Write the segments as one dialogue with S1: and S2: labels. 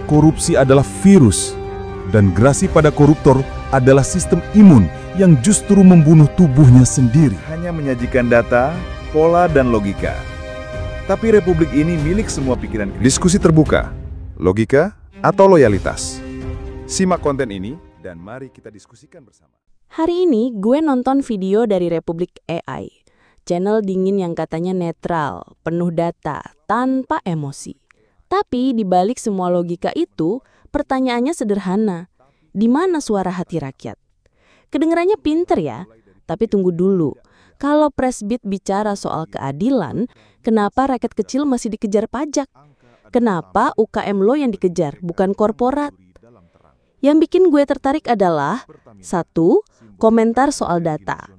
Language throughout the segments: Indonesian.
S1: korupsi adalah virus, dan gerasi pada koruptor adalah sistem imun yang justru membunuh tubuhnya sendiri.
S2: Hanya menyajikan data, pola, dan logika. Tapi republik ini milik semua pikiran kritis. Diskusi terbuka, logika atau loyalitas. Simak konten ini dan mari kita diskusikan bersama.
S3: Hari ini gue nonton video dari Republik AI, channel dingin yang katanya netral, penuh data, tanpa emosi. Tapi di balik semua logika itu, pertanyaannya sederhana. Di mana suara hati rakyat? Kedengarannya pinter ya, tapi tunggu dulu. Kalau Presbit bicara soal keadilan, kenapa rakyat kecil masih dikejar pajak? Kenapa UKM lo yang dikejar, bukan korporat? Yang bikin gue tertarik adalah, 1. Komentar soal data.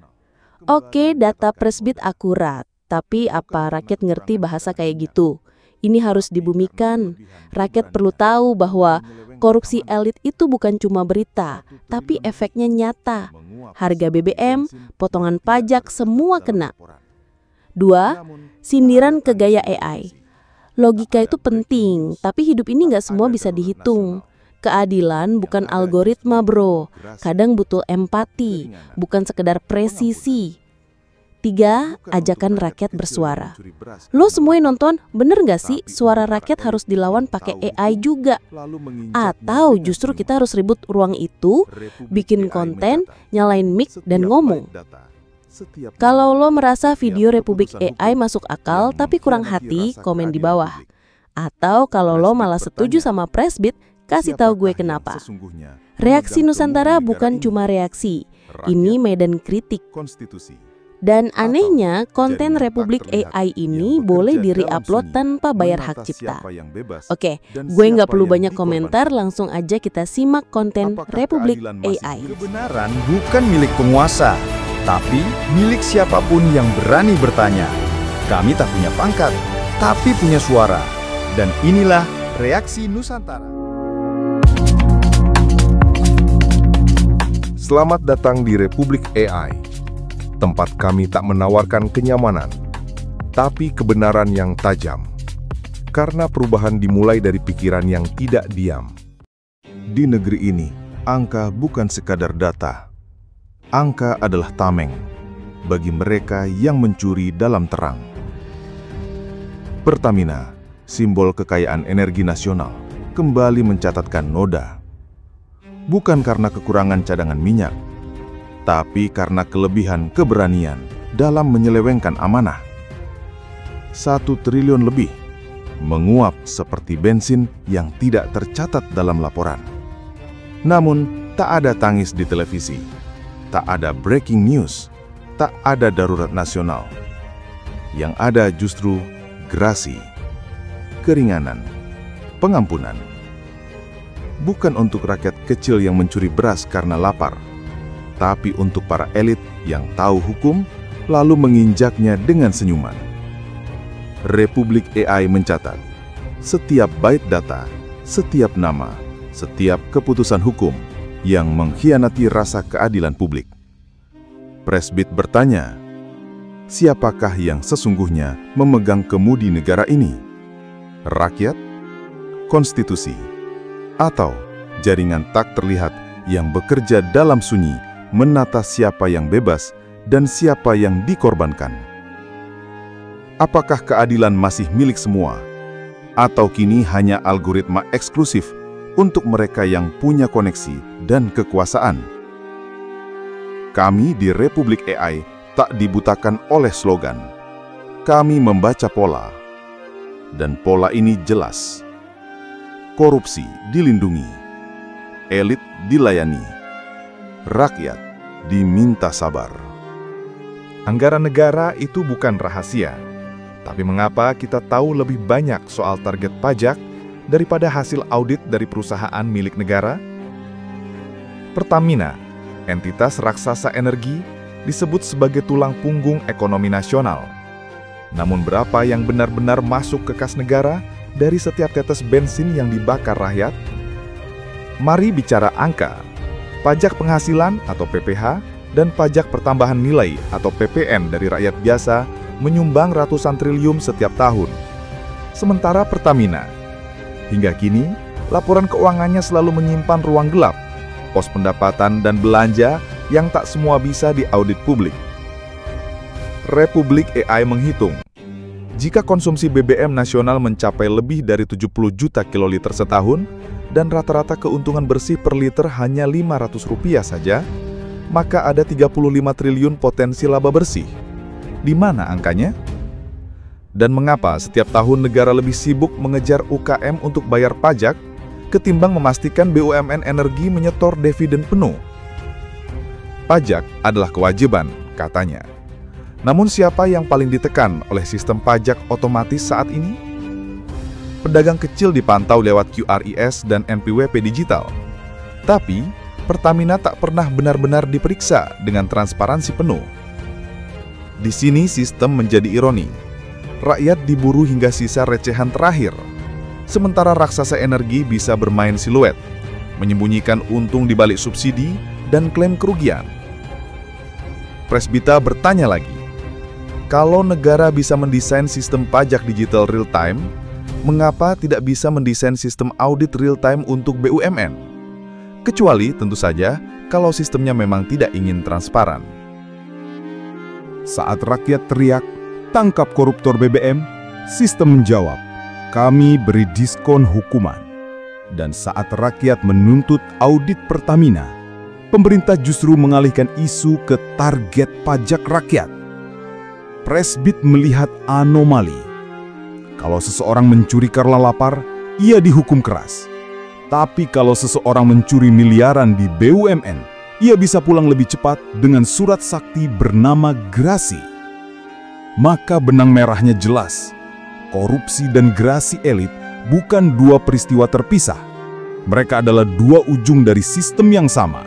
S3: Oke, data Presbit akurat, tapi apa rakyat ngerti bahasa kayak gitu? Ini harus dibumikan. Rakyat perlu tahu bahwa korupsi elit itu bukan cuma berita, tapi efeknya nyata. Harga BBM, potongan pajak, semua kena. 2. Sindiran ke gaya AI. Logika itu penting, tapi hidup ini nggak semua bisa dihitung. Keadilan bukan algoritma bro, kadang butuh empati, bukan sekedar presisi. 3. Ajakan rakyat bersuara. Lo semua yang nonton, bener gak sih suara rakyat harus dilawan pakai AI juga? Atau justru kita harus ribut ruang itu, bikin konten, nyalain mic, dan ngomong? Kalau lo merasa video Republik AI masuk akal tapi kurang hati, komen di bawah. Atau kalau lo malah setuju sama Presbit, kasih tahu gue kenapa. Reaksi Nusantara bukan cuma reaksi, ini medan kritik. Dan anehnya, konten Republik AI ini boleh di-re-upload tanpa bayar hak cipta. Oke, gue nggak perlu banyak komentar, langsung aja kita simak konten Republik AI.
S2: Kebenaran bukan milik penguasa, tapi milik siapapun yang berani bertanya. Kami tak punya pangkat, tapi punya suara. Dan inilah reaksi Nusantara.
S4: Selamat datang di Republik AI. Tempat kami tak menawarkan kenyamanan, tapi kebenaran yang tajam. Karena perubahan dimulai dari pikiran yang tidak diam. Di negeri ini, angka bukan sekadar data. Angka adalah tameng bagi mereka yang mencuri dalam terang. Pertamina, simbol kekayaan energi nasional, kembali mencatatkan noda. Bukan karena kekurangan cadangan minyak, tapi karena kelebihan keberanian dalam menyelewengkan amanah. 1 triliun lebih menguap seperti bensin yang tidak tercatat dalam laporan. Namun, tak ada tangis di televisi, tak ada breaking news, tak ada darurat nasional. Yang ada justru gerasi, keringanan, pengampunan. Bukan untuk rakyat kecil yang mencuri beras karena lapar, tapi untuk para elit yang tahu hukum, lalu menginjaknya dengan senyuman. Republik AI mencatat, setiap bait data, setiap nama, setiap keputusan hukum yang mengkhianati rasa keadilan publik. Presbit bertanya, siapakah yang sesungguhnya memegang kemudi negara ini? Rakyat? Konstitusi? Atau jaringan tak terlihat yang bekerja dalam sunyi, menata siapa yang bebas dan siapa yang dikorbankan? Apakah keadilan masih milik semua? Atau kini hanya algoritma eksklusif untuk mereka yang punya koneksi dan kekuasaan? Kami di Republik AI tak dibutakan oleh slogan. Kami membaca pola. Dan pola ini jelas. Korupsi dilindungi. Elit dilayani. Rakyat diminta sabar.
S2: Anggaran negara itu bukan rahasia. Tapi mengapa kita tahu lebih banyak soal target pajak daripada hasil audit dari perusahaan milik negara? Pertamina, entitas raksasa energi, disebut sebagai tulang punggung ekonomi nasional. Namun berapa yang benar-benar masuk ke kas negara dari setiap tetes bensin yang dibakar rakyat? Mari bicara angka. Pajak penghasilan atau PPH dan pajak pertambahan nilai atau PPN dari rakyat biasa menyumbang ratusan triliun setiap tahun. Sementara Pertamina, hingga kini laporan keuangannya selalu menyimpan ruang gelap, pos pendapatan dan belanja yang tak semua bisa diaudit publik. Republik AI menghitung, jika konsumsi BBM nasional mencapai lebih dari 70 juta kiloliter setahun dan rata-rata keuntungan bersih per liter hanya Rp500 saja, maka ada 35 triliun potensi laba bersih. Di mana angkanya? Dan mengapa setiap tahun negara lebih sibuk mengejar UKM untuk bayar pajak ketimbang memastikan BUMN energi menyetor dividen penuh? Pajak adalah kewajiban, katanya. Namun siapa yang paling ditekan oleh sistem pajak otomatis saat ini? Pedagang kecil dipantau lewat QRIS dan NPWP digital. Tapi, Pertamina tak pernah benar-benar diperiksa dengan transparansi penuh. Di sini sistem menjadi ironi. Rakyat diburu hingga sisa recehan terakhir, sementara raksasa energi bisa bermain siluet, menyembunyikan untung di balik subsidi dan klaim kerugian. Presbita bertanya lagi, kalau negara bisa mendesain sistem pajak digital real-time, mengapa tidak bisa mendesain sistem audit real-time untuk BUMN? Kecuali tentu saja kalau sistemnya memang tidak ingin transparan.
S1: Saat rakyat teriak, tangkap koruptor BBM, sistem menjawab, kami beri diskon hukuman. Dan saat rakyat menuntut audit Pertamina, pemerintah justru mengalihkan isu ke target pajak rakyat. Presbit melihat anomali. Kalau seseorang mencuri karena lapar, ia dihukum keras. Tapi kalau seseorang mencuri miliaran di BUMN, ia bisa pulang lebih cepat dengan surat sakti bernama grasi. Maka benang merahnya jelas. Korupsi dan grasi elit bukan dua peristiwa terpisah. Mereka adalah dua ujung dari sistem yang sama.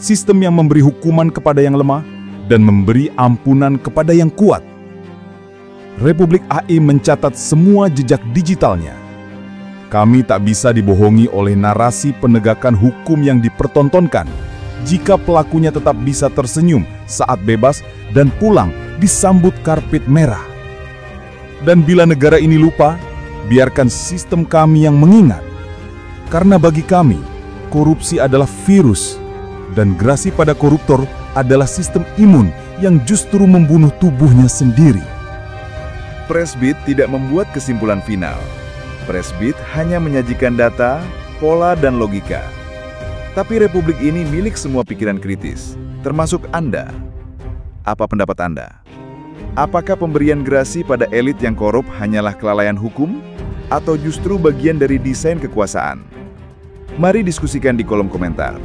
S1: Sistem yang memberi hukuman kepada yang lemah dan memberi ampunan kepada yang kuat. Republik AI mencatat semua jejak digitalnya. Kami tak bisa dibohongi oleh narasi penegakan hukum yang dipertontonkan jika pelakunya tetap bisa tersenyum saat bebas dan pulang disambut karpet merah. Dan bila negara ini lupa, biarkan sistem kami yang mengingat. Karena bagi kami, korupsi adalah virus, dan grasi pada koruptor adalah sistem imun yang justru membunuh tubuhnya sendiri.
S2: Presbit tidak membuat kesimpulan final. Presbit hanya menyajikan data, pola, dan logika. Tapi republik ini milik semua pikiran kritis, termasuk Anda. Apa pendapat Anda? Apakah pemberian grasi pada elit yang korup hanyalah kelalaian hukum, atau justru bagian dari desain kekuasaan? Mari diskusikan di kolom komentar.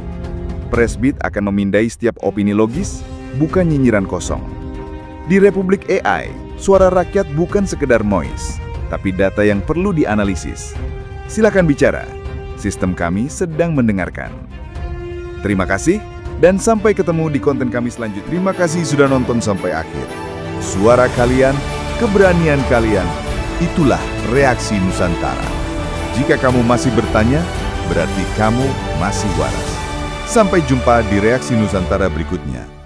S2: Presbit akan memindai setiap opini logis, bukan nyinyiran kosong. Di Republik AI, suara rakyat bukan sekedar noise, tapi data yang perlu dianalisis. Silakan bicara, sistem kami sedang mendengarkan. Terima kasih, dan sampai ketemu di konten kami selanjutnya. Terima kasih sudah nonton sampai akhir. Suara kalian, keberanian kalian, itulah Reaksi Nusantara. Jika kamu masih bertanya, berarti kamu masih waras. Sampai jumpa di Reaksi Nusantara berikutnya.